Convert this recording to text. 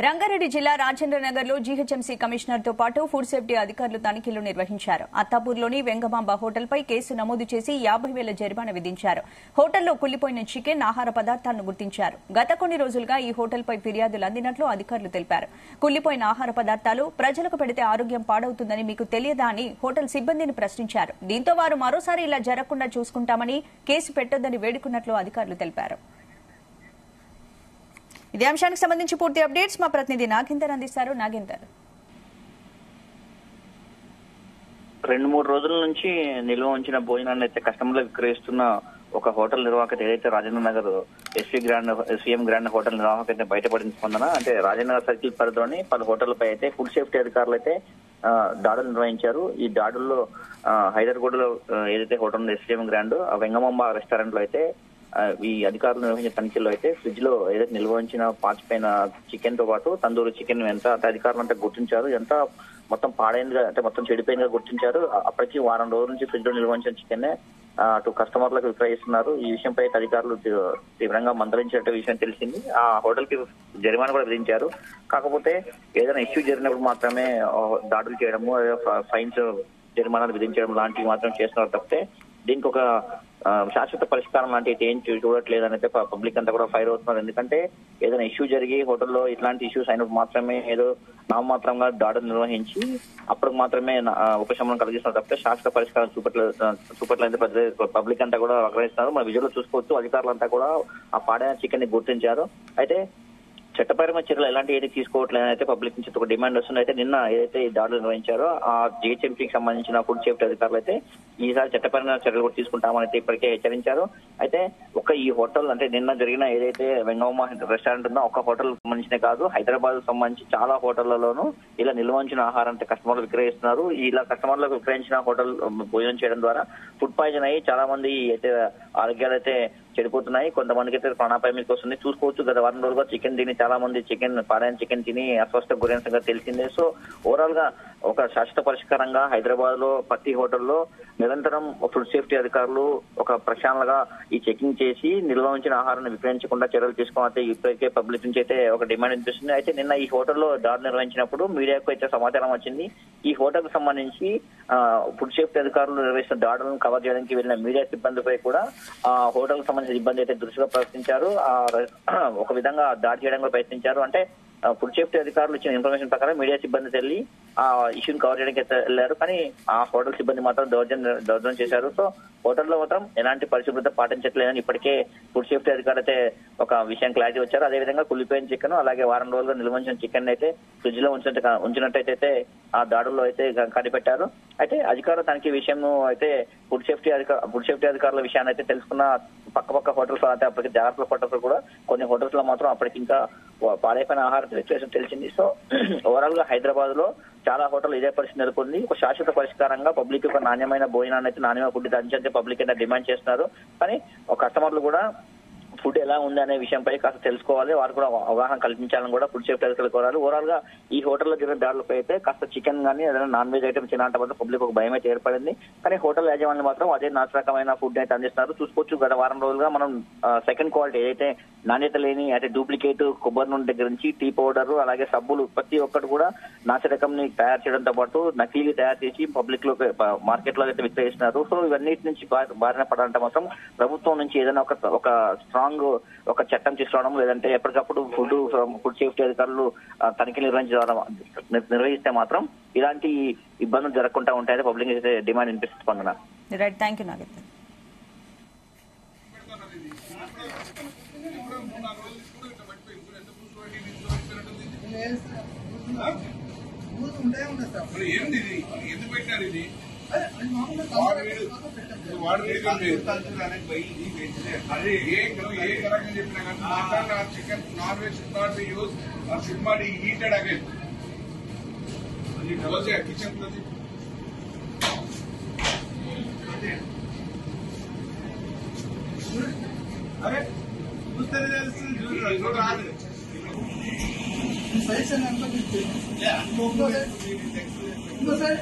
రంగారెడ్డి జిల్లా రాజేంద్రనగర్ లో GHMC commissioner తో పాటు ఫుడ్ సేఫ్టీ అధికారులు తనిఖీలు నిర్వహించారు. అత్తాపూర్లోని వెంగమాంబ హోటల్పై కేసు నమోదు చేసి 50,000 జరిమానా విధించారు. హోటల్లో కుళ్లిపోయిన చికెన్ ఆహార పదార్థాలను గుర్తించారు. గత కొన్ని రోజులుగా ఈ హోటల్పై ఫిర్యాదులు అందినట్లు అధికారులు తెలిపారు. కుళ్లిపోయిన ఆహార పదార్థాలు ప్రజలకు పెడితే ఆరోగ్యం పాడవుతుందని మీకు తెలియదా అని హోటల్ సిబ్బందిని ప్రశ్నించారు. దీంతో వారు మరోసారి ఇలా జరగకుండా చూసుకుంటామని, కేసు పెట్టొద్దని వేడుకున్నట్లు అధికారులు తెలిపారు. ఇదే అంశానికి సంబంధించి పూర్తి అప్డేట్స్ మా ప్రతినిధి నాగేందర్ అందిస్తారు. నాగేందర్, 2-3 రోజుల నుంచి నిల్వ ఉంచిన భోజనాన్ని అయితే కస్టమర్లకు విక్రయిస్తున్న ఒక హోటల్ నిర్వాహక ఏదైతే Rajendra Nagar SVM grand hotel నిర్వాహక అయితే బయటపడిన స్పందన అంటే రాజేంద్ర నగర్ సర్కిల్ పరిధిలోని పలు హోటళ్లపై అయితే ఫుడ్ సేఫ్టీ అధికారులు అయితే దాడులు నిర్వహించారు. ఈ దాడుల్లో హైదర్గూడలో ఏదైతే hotel SVM grand Vengamamba restaurant లో అయితే ఈ అధికారులు నిర్వహించిన తనిఖీల్లో అయితే ఫ్రిడ్జ్ లో ఏదైతే నిల్వ ఉంచిన పాచిపోయిన చికెన్ తో పాటు తందూరి చికెన్ ఎంత అధికారులు అంటే గుర్తించారు. ఎంత మొత్తం పాడైనగా అంటే మొత్తం చెడిపోయినగా గుర్తించారు. అప్పటికి వారం రోజుల నుంచి ఫ్రిడ్జ్ లో నిల్వ ఉంచిన చికెన్ అటు కస్టమర్లకు విక్రయిస్తున్నారు. ఈ విషయంపై అధికారులు తీవ్రంగా మందలించినట్టు విషయం తెలిసింది. ఆ హోటల్ కి జరిమానా కూడా విధించారు. కాకపోతే ఏదైనా ఇష్యూ జరిగినప్పుడు మాత్రమే దాడులు చేయడము, ఫైన్స్ జరిమానాలు విధించడం లాంటివి మాత్రం చేస్తున్నారు తప్పితే దీనికి ఒక శాశ్వత పరిష్కారం లాంటి ఏం చూడట్లేదని అయితే పబ్లిక్ అంతా కూడా ఫైర్ అవుతున్నారు. ఎందుకంటే ఏదైనా ఇష్యూ జరిగి హోటల్లో ఇట్లాంటి ఇష్యూస్ అయినప్పుడు మాత్రమే ఏదో నామమాత్రంగా దాడులు నిర్వహించి అప్పుడు మాత్రమే ఉపశమనం కలిగిస్తున్నారు తప్పితే శాశ్వత పరిష్కారం చూపట్లయితే పబ్లిక్ అంతా కూడా ఆగ్రహిస్తున్నారు. మన విజువల్లో చూసుకోవచ్చు, అధికారులంతా కూడా ఆ పాడైన చికెన్ ని గుర్తించారు. అయితే చట్టపరమైన చర్యలు ఎలాంటి ఏది తీసుకోవట్లేదని అయితే పబ్లిక్ నుంచి ఒక డిమాండ్ వస్తుంది. అయితే నిన్న ఏదైతే ఈ దాడులు నిర్వహించారో ఆ జీహెచ్ఎంసీకి సంబంధించిన ఫుడ్ సేఫ్టీ అధికారులు అయితే ఈసారి చట్టపరమైన చర్యలు కూడా తీసుకుంటామని అయితే ఇప్పటికే హెచ్చరించారు. అయితే ఈ హోటల్ అంటే నిన్న జరిగిన ఏదైతే వెంగమ్మ రెస్టారెంట్ ఉందో ఒక హోటల్ సంబంధించిన కాదు, హైదరాబాద్ సంబంధించి చాలా హోటళ్లలోనూ ఇలా నిల్వ ఉంచిన ఆహారం అంటే కస్టమర్లు విక్రయిస్తున్నారు. ఇలా కస్టమర్లకు విక్రయించిన హోటల్ భోజనం చేయడం ద్వారా ఫుడ్ పాయిజన్ అయ్యి చాలా మంది అయితే ఆరోగ్యాలు అయితే చెడిపోతున్నాయి. కొంతమందికి అయితే ప్రాణాపాయం మీదకి వస్తుంది. చూసుకోవచ్చు, గత వారం రోజులుగా చికెన్ తిని చాలా మంది పాడైన చికెన్ తిని అస్వస్థకు గురైన సంగతి తెలిసిందే. సో ఓవరాల్ గా ఒక శాశ్వత పరిష్కారంగా హైదరాబాద్ లో ప్రతి హోటల్లో నిరంతరం ఫుడ్ సేఫ్టీ అధికారులు ఒక ప్రక్షాళనగా ఈ చెకింగ్ చేసి నిల్వ ఉంచిన ఆహారాన్ని విక్రయించకుండా చర్యలు తీసుకోవాలంటే ఇప్పటికే పబ్లిక్ నుంచి అయితే ఒక డిమాండ్ వినిపిస్తుంది. అయితే నిన్న ఈ హోటల్లో దాడి నిర్వహించినప్పుడు మీడియాకు అయితే సమాచారం వచ్చింది. ఈ హోటల్ కు సంబంధించి ఫుడ్ సేఫ్టీ అధికారులు నిర్వహిస్తున్న దాడులను కవర్ చేయడానికి వెళ్లిన మీడియా సిబ్బందిపై కూడా ఆ హోటల్ కు సంబంధించిన సిబ్బంది అయితే దృష్టిగా ప్రవర్తించారు. ఒక విధంగా దాడి చేయడానికి ప్రయత్నించారు. అంటే ఫుడ్ సేఫ్టీ అధికారులు ఇచ్చిన ఇన్ఫర్మేషన్ ప్రకారం మీడియా సిబ్బంది వెళ్ళి ఆ ఇష్యూని కవర్ చేయడానికి వెళ్లారు. కానీ ఆ హోటల్ సిబ్బంది మాత్రం దౌర్జన్యం చేశారు. సో హోటల్లో మాత్రం ఎలాంటి పరిశుభ్రత పాటించట్లేదని ఇప్పటికే ఫుడ్ సేఫ్టీ అధికారులు అయితే ఒక విషయం క్లారిటీ వచ్చారు. అదేవిధంగా కుళ్ళిపోయిన చికెన్ అలాగే వారం రోజులుగా నిల్వ ఉంచిన చికెన్ అయితే ఫ్రిడ్జ్ లో ఉంచినట్టయితే ఆ దాడుల్లో అయితే కనిపెట్టారు. అయితే అధికారులు తనకి విషయం అయితే ఫుడ్ సేఫ్టీ అధికారుల విషయాన్ని అయితే తెలుసుకున్న పక్క హోటల్స్ అయితే అప్పటికి జాగ్రత్తల హోటల్స్ కూడా కొన్ని హోటల్స్ లో మాత్రం అప్పటికి ఇంకా పాడైపోయిన ఆహారం తెలిసింది. సో ఓవరాల్ గా హైదరాబాద్ లో చాలా హోటల్ ఇదే పరిస్థితి నెలకొంది. ఒక శాశ్వత పరిష్కారంగా పబ్లిక్ ఒక నాణ్యమైన భోజనాన్ని అయితే నాణ్యమైన ఫుడ్ దంచే పబ్లిక్ అయితే డిమాండ్ చేస్తున్నారు. కానీ కస్టమర్లు కూడా ఫుడ్ ఎలా ఉంది అనే విషయంపై కాస్త తెలుసుకోవాలి, వారు కూడా అవగాహన కల్పించాలని కూడా ఫుడ్ సేఫ్టీ అధికారులు కోరాలి. ఓవరాల్ గా ఈ హోటల్లో జరిగిన దాడులపై అయితే కాస్త చికెన్ గానీ ఏదైనా నాన్ వెజ్ ఐటమ్ తినాలంటే మాత్రం పబ్లిక్ ఒక భయం అయితే ఏర్పడింది. కానీ హోటల్ యాజమాన్యం మాత్రం అదే నాశరకమైన ఫుడ్ అయితే అందిస్తున్నారు. చూసుకోవచ్చు, గత వారం రోజులుగా మనం సెకండ్ క్వాలిటీ ఏదైతే నాణ్యత లేని అంటే డూప్లికేట్ కొబ్బరి నూనె దగ్గర నుంచి టీ పౌడర్ అలాగే సబ్బులు ప్రతి ఒక్కటి కూడా నాసిరకం ని తయారు చేయడంతో పాటు నకిలీ తయారు చేసి పబ్లిక్ లో మార్కెట్ లో అయితే విక్రయిస్తున్నారు. సో ఇవన్నిటి నుంచి బారిన పడాలంటే మాత్రం ప్రభుత్వం నుంచి ఏదైనా ఒక స్ట్రాంగ్ ఒక చట్టం తీసుకురావడం లేదంటే ఎప్పటికప్పుడు ఫుడ్ సేఫ్టీ అధికారులు తనిఖీలు నిర్వహిస్తే మాత్రం ఇలాంటి ఇబ్బందులు జరగకుండా ఉంటాయని పబ్లిక్ అయితే డిమాండ్ వినిపిస్తుంది. Right, thank you Nagender. ఎందుకు పెట్టారు ఇది? అదే ఏ రకంగా చెప్పినా కానీ mutton or chicken non veg should not be use or should not be heated again. Kitchen అరే చూస్తే రాదు. ఇంకోసారి